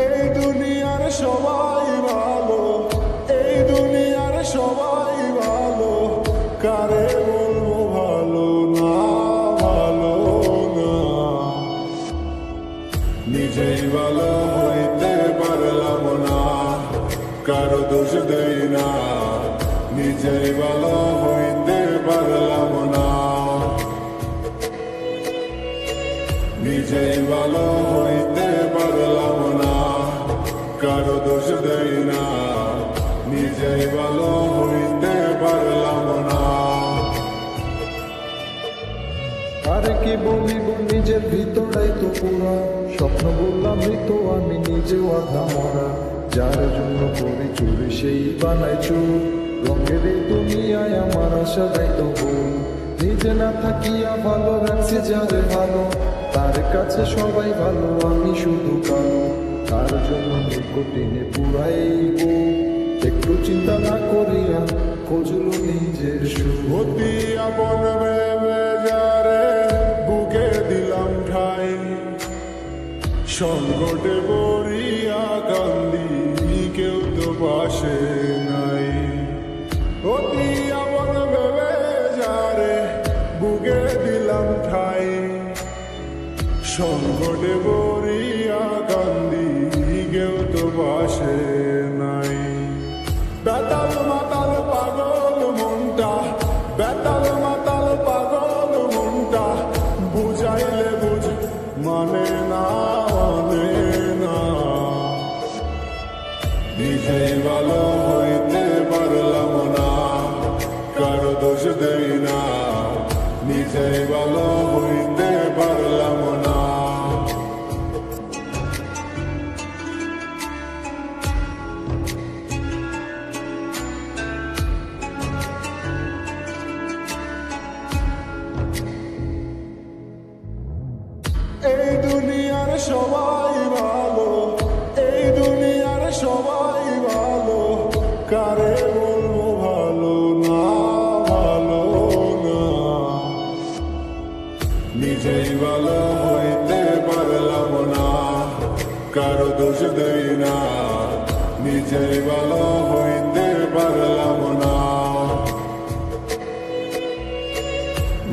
এই দুনিয়ার সবাই ভালো, এই দুনিয়ার সবাই ভালো, কারে বলবো ভালো না, ভালো না। নিজেই ভালো হইতে পারলাম না, কারো দোষ দেই না। নিজেই ভালো হইতে পারলাম না, নিজেই ভালো হইতে পারলাম না, কারো দোষ দেই না। নিজেই ভালো হইতে পারলাম না। আরে কি বলিব, নিজের ভিতরাই তো পুরা স্বপ্ন বললাম মৃত, আমি নিজেও আধা মরা। যার জন্য করি চুরি সেই বানাই চুর, রঙের এই দুনিয়ায় আমার আশা দেয় তো ভুল। নিজে না থাকিয়া ভালো রাখছি যারে ভালো, তার কাছে সবাই ভালো, আমি শুধু কালো। তার জন্য নিকটিনে পুরাইব, একটু চিন্তা না করিয়া খোঁজলো নিজের সুর। অতি আপন ভেবে যারে বুকে দিলাম ঠাই, সংকটে পড়িয়া কান্দি, কেউ তো পাশে নাই। অতি আপন ভেবে যারে বুকে দিলাম ঠাই, সংকটে পড়িয়া কান্দি, কেউ তো পাশে নাই। বেতাল মাতাল পাগল মনটা, বেতাল মাতাল পাগল মনটা, বুঝাইলে বুঝ মানে না, মানে না। নিজেই ভালো হইতে পারলাম না, কারো দোষ দেই না। নিজেই ভালো হইতে পারলাম না। এই দুনিয়ার সবাই ভালো, এই দুনিয়ার সবাই ভালো, কারে বলবো ভালো না, ভালো না। নিজেই ভালো হইতে পারলাম না, কারো দোষ দেই না। নিজেই ভালো হইতে পারলাম না,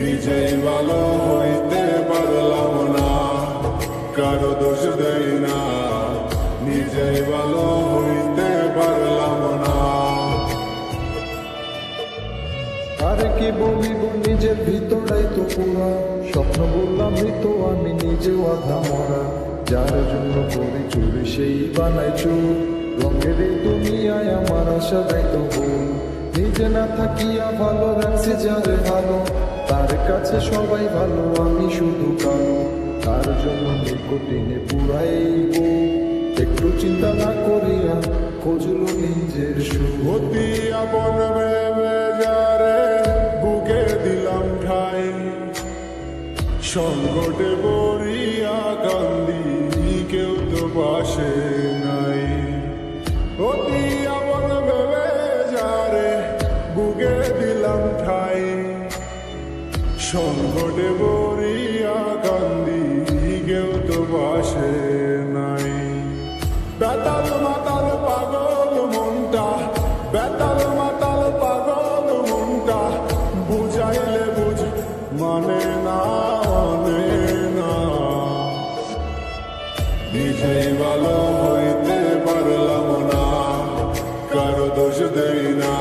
নিজেই ভালো হইতে পারলাম না, কারো দোষ দেই না। নিজেই ভালো হইতে পারলাম না। আরে কি বলিব, নিজের ভিতরাই তো পুরা স্বপ্ন বললাম মৃত, আমি নিজেও আধা মরা। যার জন্য করি চুরি সেই বানাই চুর, রঙের এই দুনিয়ায় আমার আশা দেয় তো ভুল। নিজে না থাকিয়া ভালো রাখছি যারে ভালো, তার কাছে সবাই ভালো, আমি শুধু কালো। তার জন্য নিকটিনে পুরাইব, একটু চিন্তা না করিয়া খোঁজলো নিজের সুর। অতি আপন ভেবে যারে বুকে দিলাম ঠাই, সংকটে পড়িয়া কান্দি, কেউ তো পাশে নাই। অতি আপন ভেবে যারে বুকে দিলাম ঠাই, সংকটে পড়িয়া কান্দি, কেউ তো পাশে নাই। বেতাল মাতাল পাগল মনটা, বেতাল মাতাল পাগল মনটা, বুঝাইলে বুঝ মানে না, মানে না। নিজেই ভালো হইতে পারলাম না, কারো দোষ দেই না।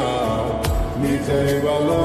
নিজেই ভালো